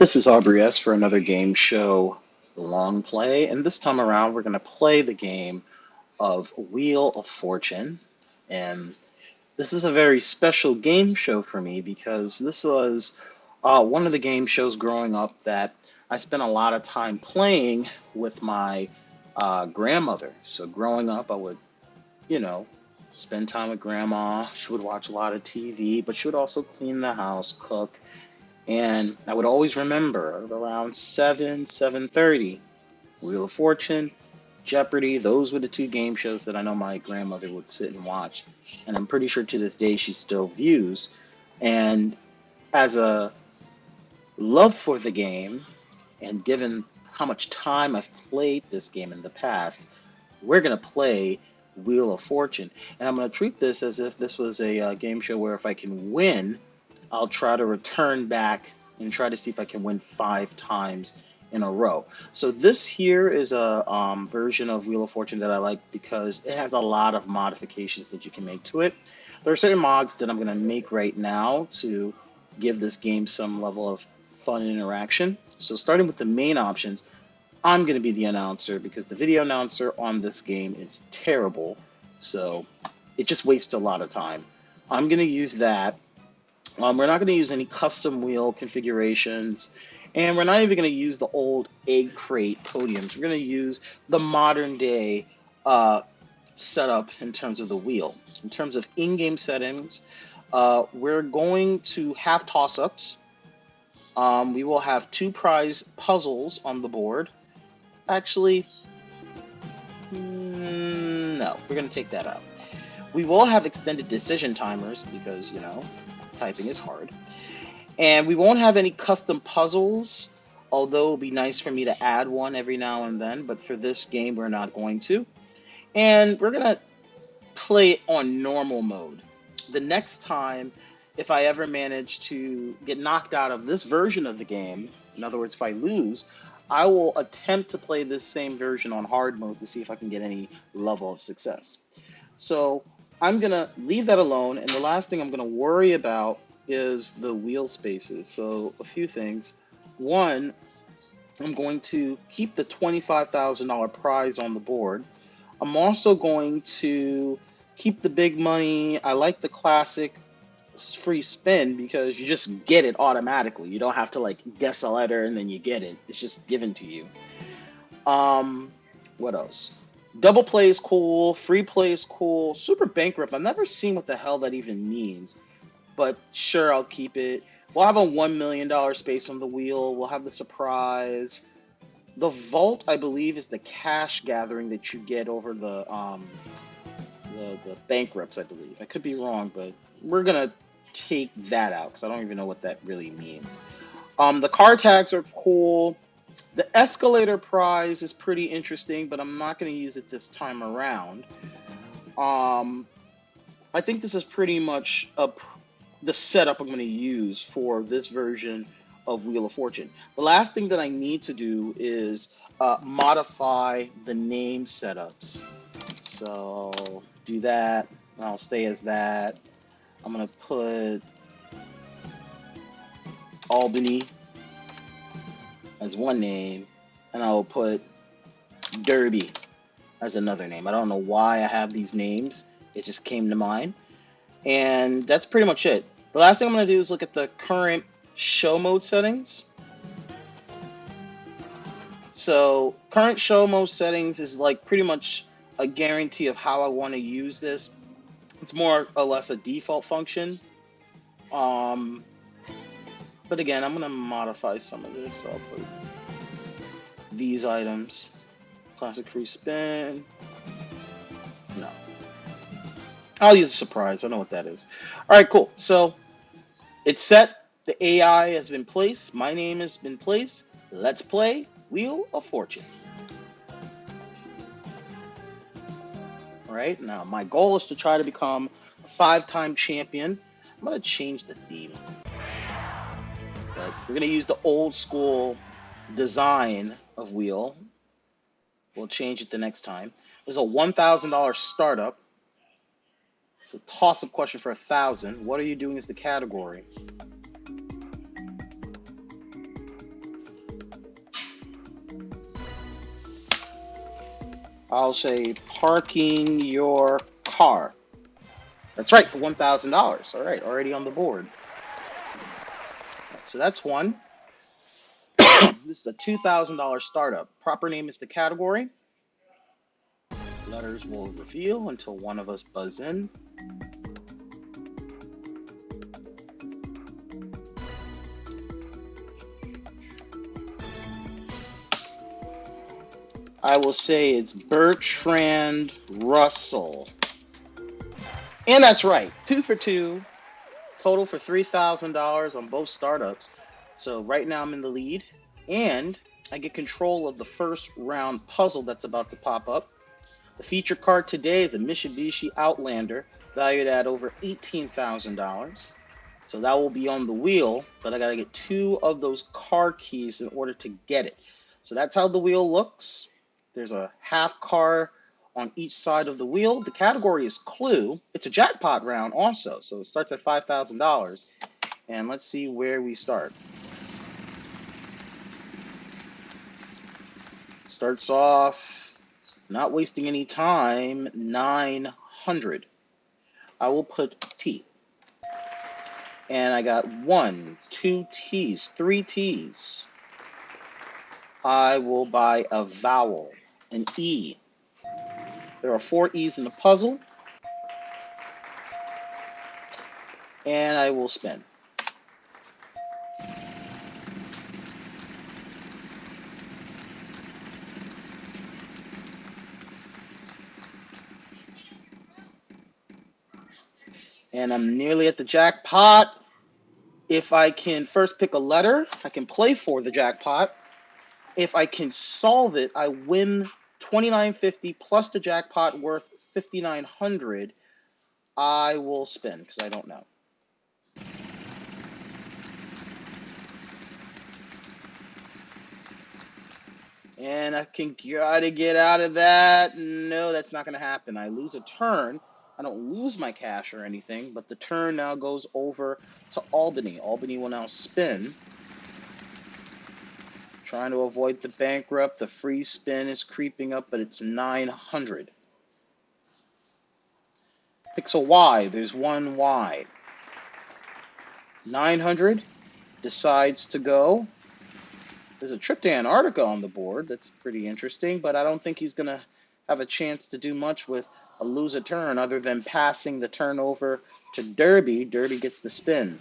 This is AubreyS for another game show long play, and this time around we're going to play the game of Wheel of Fortune. And this is a very special game show for me because this was one of the game shows growing up that I spent a lot of time playing with my grandmother. So growing up, I would, you know, spend time with grandma. She would watch a lot of TV, but she would also clean the house, cook, and I would always remember around 7:30, Wheel of Fortune, Jeopardy. Those were the two game shows that I know my grandmother would sit and watch. And I'm pretty sure to this day she still views. And as a love for the game, and given how much time I've played this game in the past, we're going to play Wheel of Fortune. And I'm going to treat this as if this was a game show where if I can win, I'll try to return back and try to see if I can win 5 times in a row. So this here is a version of Wheel of Fortune that I like because it has a lot of modifications that you can make to it. There are certain mods that I'm going to make right now to give this game some level of fun and interaction. So starting with the main options, I'm going to be the announcer because the video announcer on this game is terrible. So it just wastes a lot of time. I'm going to use that. We're not going to use any custom wheel configurations, and we're not even going to use the old egg crate podiums. We're going to use the modern day setup in terms of the wheel. In terms of in-game settings, we're going to have toss-ups. We will have 2 prize puzzles on the board. Actually, no, we're going to take that out. We will have extended decision timers because, typing is hard. And we won't have any custom puzzles, although it would be nice for me to add one every now and then, but for this game we're not going to. And we're going to play on normal mode. The next time, if I ever manage to get knocked out of this version of the game, in other words, if I lose, I will attempt to play this same version on hard mode to see if I can get any level of success. So I'm going to leave that alone, and the last thing I'm going to worry about is the wheel spaces. So a few things. One, I'm going to keep the $25,000 prize on the board. I'm also going to keep the big money. I like the classic free spin because you just get it automatically. You don't have to guess a letter and then you get it. It's just given to you. What else? Double play is cool, free play is cool, super bankrupt. I've never seen what the hell that even means, but sure, I'll keep it. We'll have a $1 million space on the wheel. We'll have the surprise. The vault, I believe, is the cash gathering that you get over the bankrupts, I believe. I could be wrong, but we're going to take that out because I don't even know what that really means. The car tags are cool. The escalator prize is pretty interesting, but I'm not going to use it this time around. I think this is pretty much the setup I'm going to use for this version of Wheel of Fortune. The last thing that I need to do is modify the name setups. So do that. I'll stay as that. I'm going to put Albany as one name, and I'll put Derby as another name. I don't know why I have these names. It just came to mind. And that's pretty much it. The last thing I'm going to do is look at the current show mode settings. So current show mode settings is pretty much a guarantee of how I want to use this. It's more or less a default function. But again, I'm going to modify some of this. So I'll put these items. Classic free spin. No. I'll use a surprise. I know what that is. All right, cool. So it's set. The AI has been placed. My name has been placed. Let's play Wheel of Fortune. All right, now my goal is to try to become a 5-time champion. I'm going to change the theme. But we're going to use the old school design of wheel. We'll change it the next time. There's a $1,000 startup. It's a toss-up question for $1,000. What are you doing as the category? I'll say parking your car. That's right, for $1,000. All right, already on the board. So that's one. This is a $2,000 startup. Proper name is the category. Letters will reveal until one of us buzz in. I will say it's Bertrand Russell. And that's right, 2 for 2, total for $3,000 on both startups. So right now I'm in the lead, and I get control of the first round puzzle that's about to pop up. The feature card today is a Mitsubishi Outlander, valued at over $18,000. So that will be on the wheel, but I gotta get 2 of those car keys in order to get it. So that's how the wheel looks. There's a half car on each side of the wheel. The category is Clue. It's a jackpot round also, so it starts at $5,000. And let's see where we start. Starts off, not wasting any time, 900. I will put T. And I got 1, 2 T's, 3 T's. I will buy a vowel, an E. There are 4 E's in the puzzle. And I will spin. And I'm nearly at the jackpot. If I can first pick a letter, I can play for the jackpot. If I can solve it, I win $29.50 plus the jackpot worth $5,900. I will spin because I don't know. And I can gotta get out of that. No, that's not gonna happen. I lose a turn. I don't lose my cash or anything, but the turn now goes over to Albany. Albany will now spin. Trying to avoid the bankrupt. The free spin is creeping up, but it's 900. Picks a Y. There's 1 Y. 900. Decides to go. There's a trip to Antarctica on the board. That's pretty interesting, but I don't think he's going to have a chance to do much with a lose a turn other than passing the turn over to Derby. Derby gets the spin.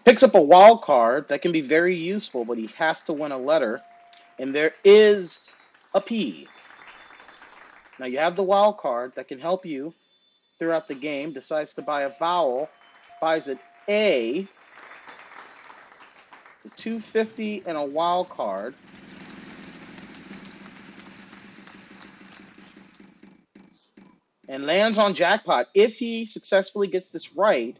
Picks up a wild card that can be very useful, but he has to win a letter, and there is a P. Now you have the wild card that can help you throughout the game. Decides to buy a vowel, buys an A, the $250 and a wild card. And lands on jackpot. If he successfully gets this right,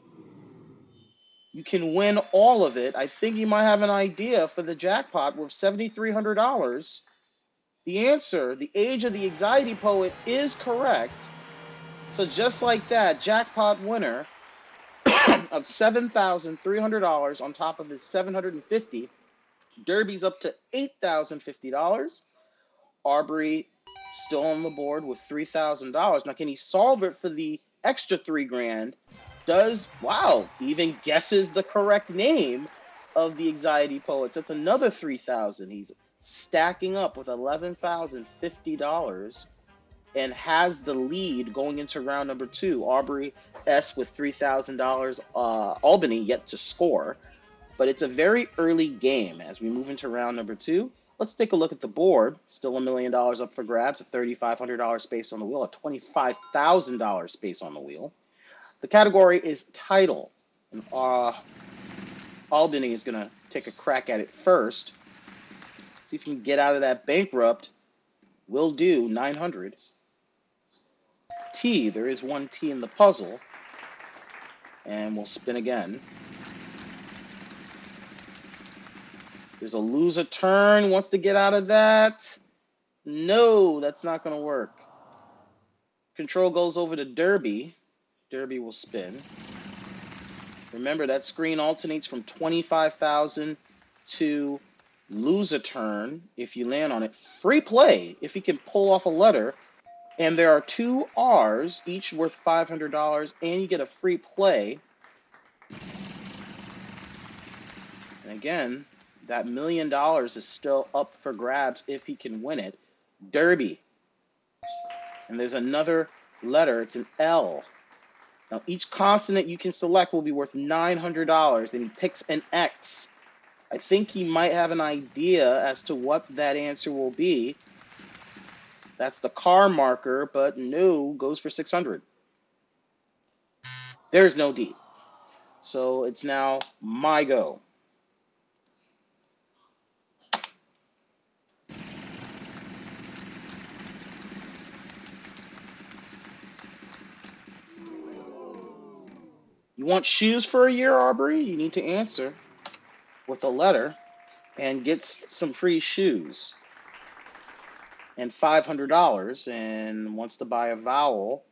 you can win all of it. I think you might have an idea for the jackpot worth $7,300. The answer, the age of the anxiety poet, is correct. So just like that, jackpot winner of $7,300 on top of his $750. Derby's up to $8,050. Aubrey still on the board with $3,000. Now, can he solve it for the extra $3,000? Even guesses the correct name of the anxiety poets. That's another $3,000. He's stacking up with $11,050 and has the lead going into round number 2. AubreyS with $3,000. Albany yet to score, but it's a very early game as we move into round number 2. Let's take a look at the board. Still $1 million up for grabs, a $3,500 space on the wheel, a $25,000 space on the wheel. The category is title. And, Albany is going to take a crack at it first. See if he can get out of that bankrupt. Will do, 900. T, there is 1 T in the puzzle. And we'll spin again. There's a lose a turn, wants to get out of that. No, that's not going to work. Control goes over to Derby. Derby will spin. Remember, that screen alternates from 25,000 to lose a turn if you land on it. Free play if you can pull off a letter. And there are 2 R's, each worth $500, and you get a free play. And again, that $1 million is still up for grabs if he can win it. Derby. And there's another letter. It's an L. Now, each consonant you can select will be worth $900, and he picks an X. I think he might have an idea as to what that answer will be. That's the car marker, but no, goes for 600. There's no D. So it's now my go. You want shoes for a year, Aubrey? You need to answer with a letter and get some free shoes. And $500, and wants to buy a vowel,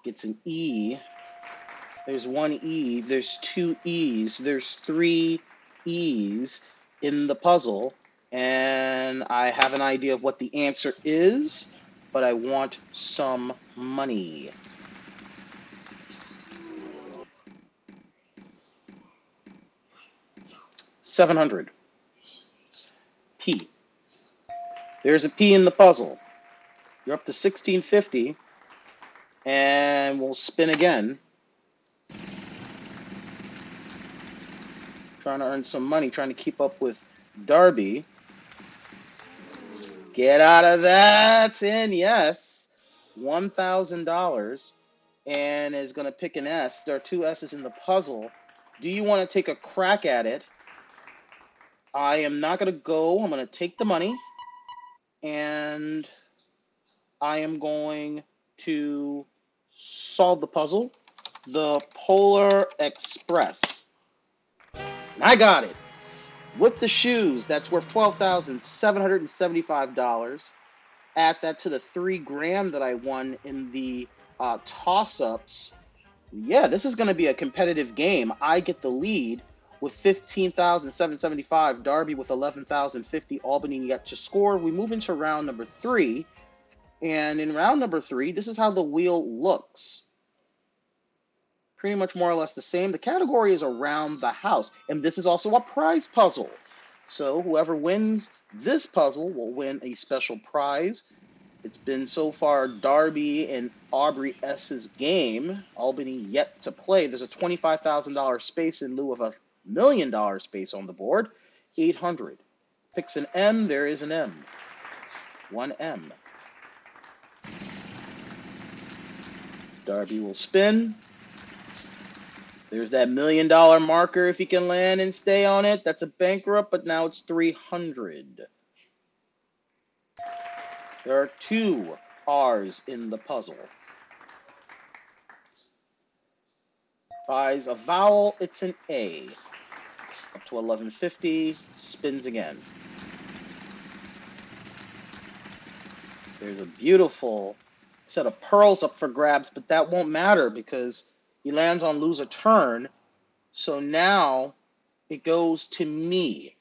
gets an E. There's 1 E, there's 2 E's, there's 3 E's in the puzzle, and I have an idea of what the answer is, but I want some money. $700. P. There's a P in the puzzle. You're up to $1,650, and we'll spin again. Trying to earn some money, trying to keep up with Darby. Get out of that, and yes, $1,000, and is going to pick an S. There are 2 S's in the puzzle. Do you want to take a crack at it? I am not going to go. I'm going to take the money, and I am going to solve the puzzle. The Polar Express. And I got it. With the shoes, that's worth $12,775. Add that to the $3,000 that I won in the toss-ups. Yeah, this is going to be a competitive game. I get the lead with $15,775. Darby with $11,050. Albany yet to score. We move into round number 3. And in round number 3, this is how the wheel looks. Pretty much more or less the same. The category is around the house. And this is also a prize puzzle. So whoever wins this puzzle will win a special prize. It's been so far Darby and AubreyS's game. Albany yet to play. There's a $25,000 space in lieu of a $1 million space on the board. 800. Picks an M. There is an M. 1 M. Darby will spin. There's that $1 million marker if he can land and stay on it. That's a bankrupt, but now it's 300. There are 2 R's in the puzzle. Buys a vowel, it's an A. Up to 1150, spins again. There's a beautiful set of pearls up for grabs, but that won't matter because he lands on lose a turn. So now it goes to me.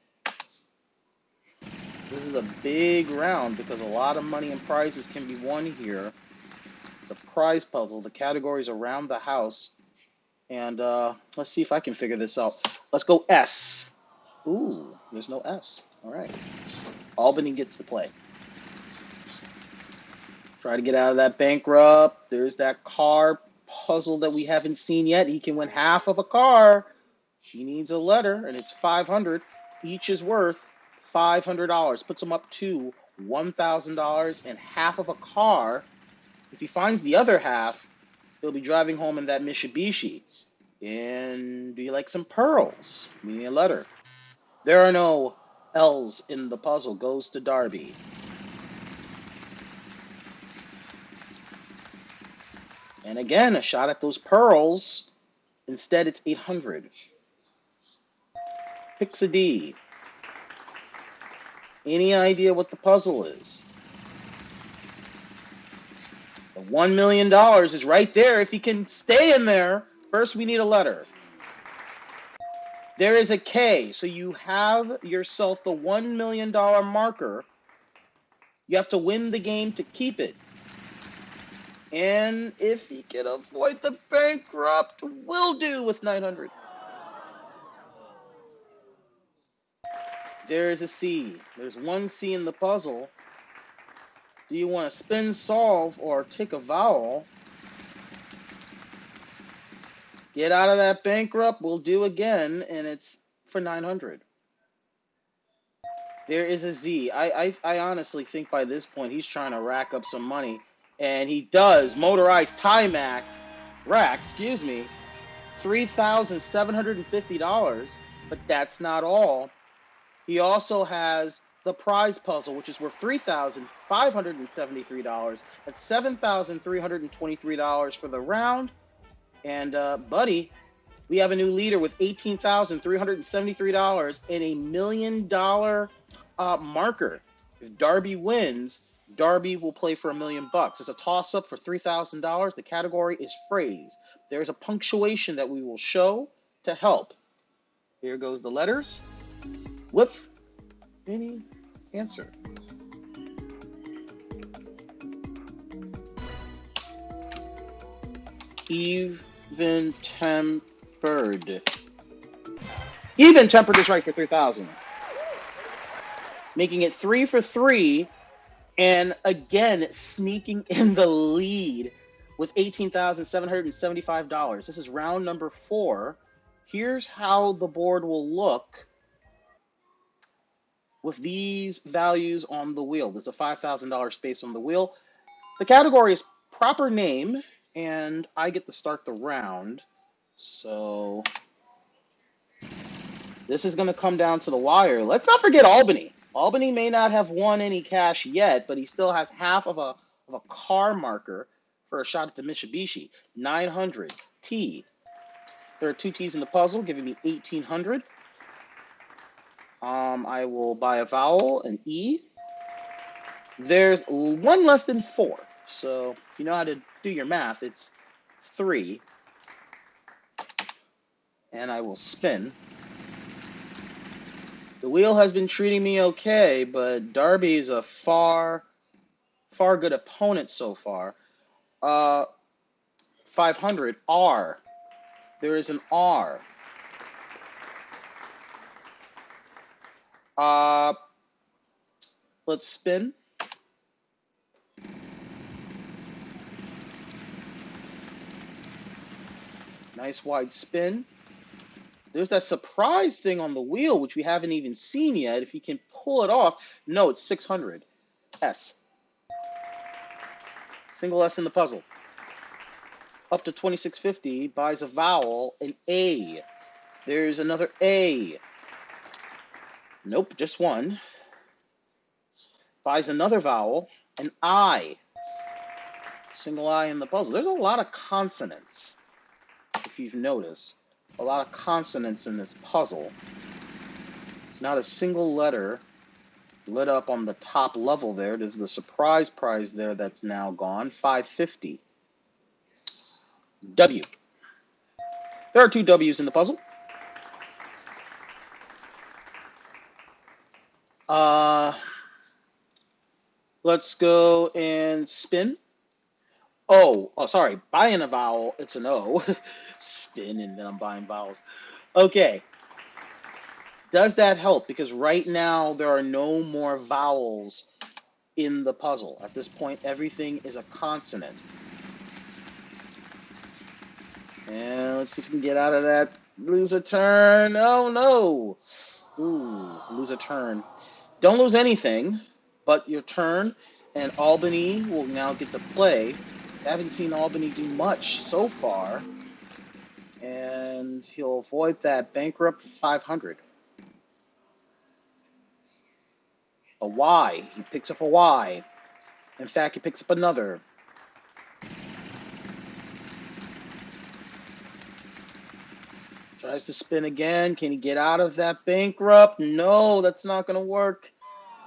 This is a big round because a lot of money and prizes can be won here. It's a prize puzzle. The category's around the house. And let's see if I can figure this out. Let's go S. Ooh, there's no S. All right. Albany gets to play. Try to get out of that bankrupt. There's that car puzzle that we haven't seen yet. He can win half of a car. She needs a letter, and it's 500. Each is worth $500. Puts him up to $1,000 and half of a car. If he finds the other half, he'll be driving home in that Mitsubishi. And do you like some pearls? Meaning a letter. There are no L's in the puzzle. Goes to Darby. And again, a shot at those pearls. Instead, it's 800. Picks a D. Any idea what the puzzle is? The $1 million is right there if he can stay in there. First, we need a letter. There is a K, so you have yourself the $1 million marker. You have to win the game to keep it. And if he can avoid the bankrupt, will do with 900. There is a C. There's one C in the puzzle. Do you want to spin, solve, or take a vowel? Get out of that bankrupt, we'll do again, and it's for 900. There is a Z. I honestly think by this point he's trying to rack up some money. And he does. Motorized tie rack, $3,750. But that's not all. He also has the prize puzzle, which is worth $3,573. That's $7,323 for the round. And, buddy, we have a new leader with $18,373 and a $1 million marker. If Darby wins, Darby will play for $1 million. It's a toss-up for $3,000. The category is phrase. There's a punctuation that we will show to help. Here goes the letters with any answer. Even-tempered. Even-tempered is right for 3,000. Making it 3 for 3, and again sneaking in the lead with $18,775. This is round number 4. Here's how the board will look with these values on the wheel. There's a $5,000 space on the wheel. The category is proper name, and I get to start the round. So this is going to come down to the wire. Let's not forget Albany. Albany may not have won any cash yet, but he still has half of a car marker for a shot at the Mitsubishi. 900. T. There are 2 T's in the puzzle, giving me 1,800. I will buy a vowel, an E. There's one less than 4. So if you know how to do your math, it's 3. And I will spin. The wheel has been treating me okay, but Darby is a far good opponent so far. 500, R. There is an R. Let's spin. Nice wide spin. There's that surprise thing on the wheel, which we haven't even seen yet. If he can pull it off. No, it's 600. S. Single S in the puzzle. Up to 2650. Buys a vowel, an A. There's another A. Nope, just one. Buys another vowel, an I. Single I in the puzzle. There's a lot of consonants, if you've noticed. A lot of consonants in this puzzle. It's not a single letter lit up on the top level there. There's the surprise prize there that's now gone. 550. W. There are 2 W's in the puzzle. Let's go and spin. Oh, sorry. Buying a vowel, it's an O. Spin, and then I'm buying vowels. Okay. Does that help? Because right now there are no more vowels in the puzzle. At this point, everything is a consonant. And let's see if we can get out of that. Lose a turn. Oh, no. Ooh, lose a turn. Don't lose anything but your turn, and Albany will now get to play. I haven't seen Albany do much so far, and he'll avoid that bankrupt 500. A Y. He picks up a Y. In fact, he picks up another. Tries to spin again. Can he get out of that bankrupt? No, that's not going to work.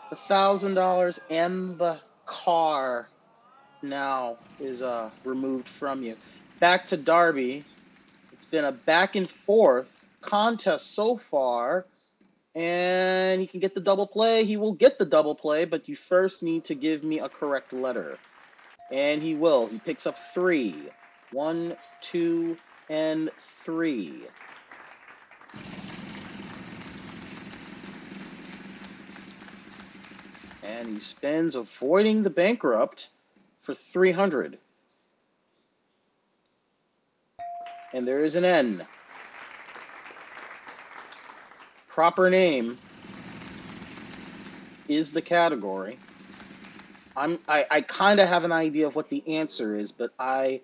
The $1,000 and the car now is removed from you. Back to Darby. It's been a back and forth contest so far. And he can get the double play. He will get the double play, but you first need to give me a correct letter. And he will. He picks up 3. 1, 2, and 3. And he spins, avoiding the bankrupt, for 300. And there is an N. Proper name is the category. I kind of have an idea of what the answer is, but I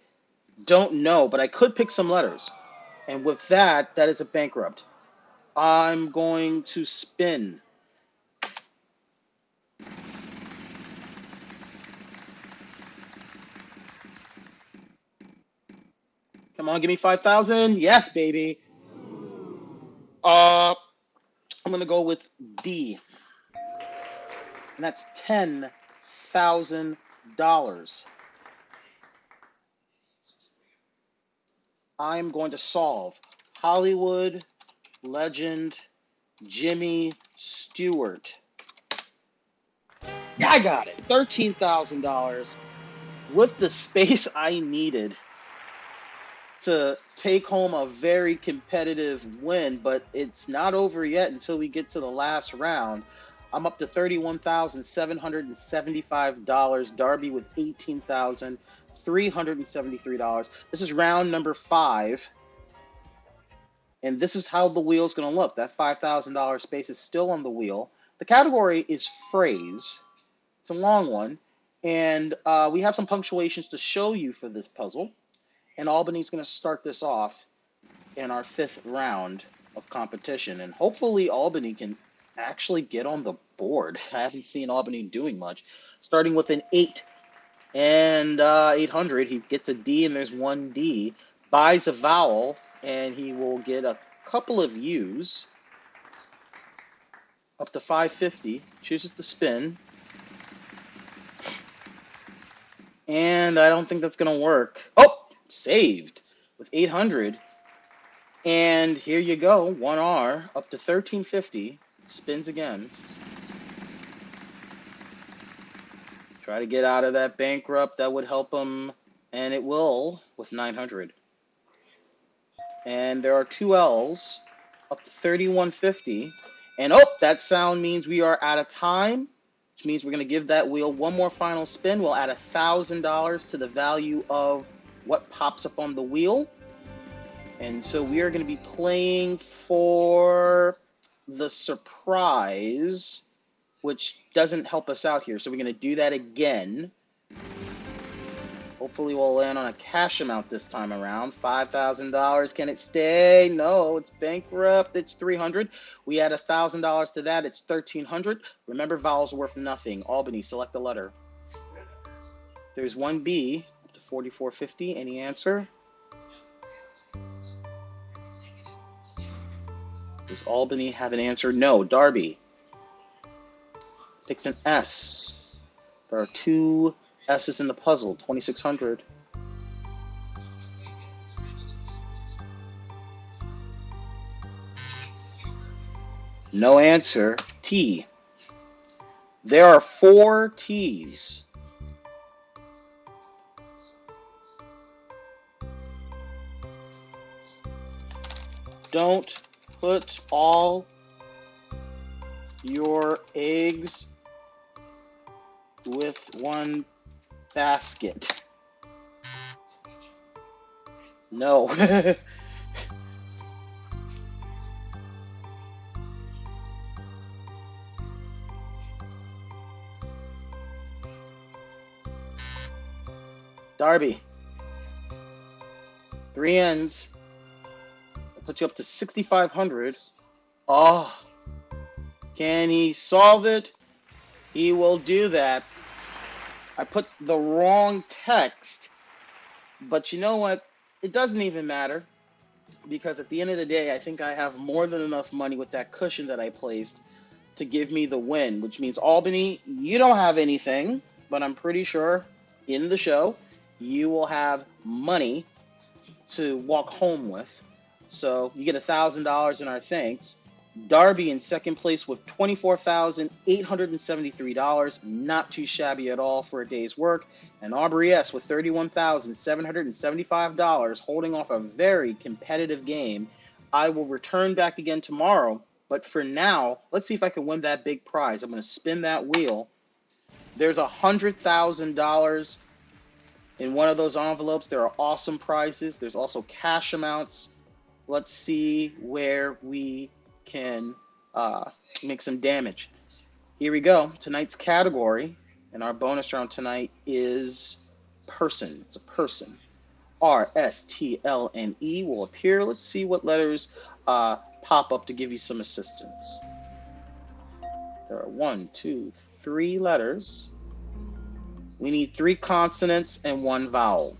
don't know. But I could pick some letters. And with that, that is a bankrupt. I'm going to spin. Come on, give me 5,000. Yes, baby. I'm going to go with D. And that's $10,000. I'm going to solve Hollywood legend Jimmy Stewart. I got it. $13,000 with the space I needed to take home a very competitive win, but it's not over yet until we get to the last round. I'm up to $31,775. Darby with $18,373. This is round number 5. And this is how the wheel's going to look. That $5,000 space is still on the wheel. The category is phrase. It's a long one. And we have some punctuations to show you for this puzzle. And Albany's going to start this off in our 5th round of competition. And hopefully Albany can actually get on the board. I haven't seen Albany doing much. Starting with an 8 and 800. He gets a D and there's one D. Buys a vowel and he will get a couple of U's. Up to 550. Chooses to spin. And I don't think that's going to work. Oh! Saved with 800. And here you go. 1R up to 1350. Spins again. Try to get out of that bankrupt. That would help him. And it will with 900. And there are 2 L's up to 3150. And oh, that sound means we are out of time, which means we're going to give that wheel one more final spin. We'll add $1,000 to the value of what pops up on the wheel. And so we are going to be playing for the surprise, which doesn't help us out here. So we're going to do that again. Hopefully we'll land on a cash amount this time around. $5,000. Can it stay? No, it's bankrupt. It's 300. We add $1,000 to that. It's 1,300. Remember, vowels worth nothing. Albany, select a letter. There's one B. 4450. Any answer? Does Albany have an answer? No. Darby picks an S. There are 2 S's in the puzzle. 2600. No answer. T. There are 4 T's. Don't put all your eggs with one basket. No. Darby. 3 N's. Put you up to 6,500. Oh, can he solve it? He will do that. I put the wrong text, but you know what? It doesn't even matter, because at the end of the day, I think I have more than enough money with that cushion that I placed to give me the win, which means Albany, you don't have anything, but I'm pretty sure in the show you will have money to walk home with. So you get $1,000 in our thanks. Darby in second place with $24,873. Not too shabby at all for a day's work. And AubreyS with $31,775, holding off a very competitive game. I will return back again tomorrow. But for now, let's see if I can win that big prize. I'm going to spin that wheel. There's $100,000 in one of those envelopes. There are awesome prizes. There's also cash amounts. Let's see where we can make some damage. Here we go. Tonight's category and our bonus round tonight is person. It's a person. RSTLNE will appear. Let's see what letters pop up to give you some assistance. There are 1, 2, 3 letters. We need 3 consonants and 1 vowel.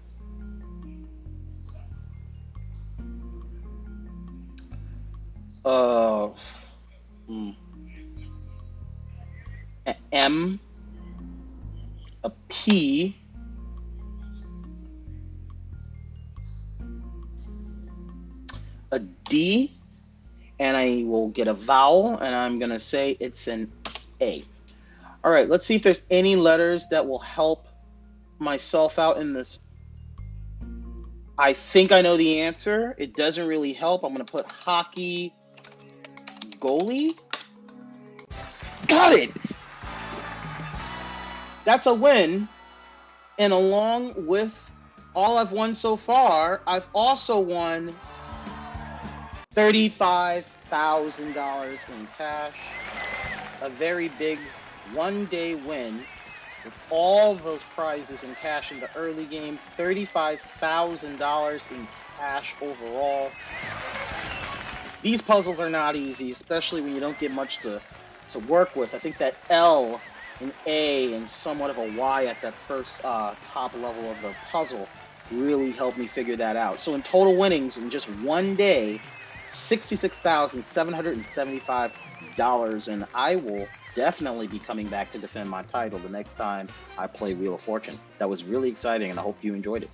A M, a P, a D, and I will get a vowel, and I'm going to say it's an A. All right, let's see if there's any letters that will help myself out in this. I think I know the answer. It doesn't really help. I'm going to put hockey goalie. Got it! That's a win. And along with all I've won so far, I've also won $35,000 in cash. A very big one-day win with all of those prizes in cash in the early game. $35,000 in cash overall. These puzzles are not easy, especially when you don't get much to work with. I think that L, an A, and somewhat of a Y at that first top level of the puzzle really helped me figure that out. So in total winnings in just one day, $66,775, and I will definitely be coming back to defend my title the next time I play Wheel of Fortune. That was really exciting, and I hope you enjoyed it.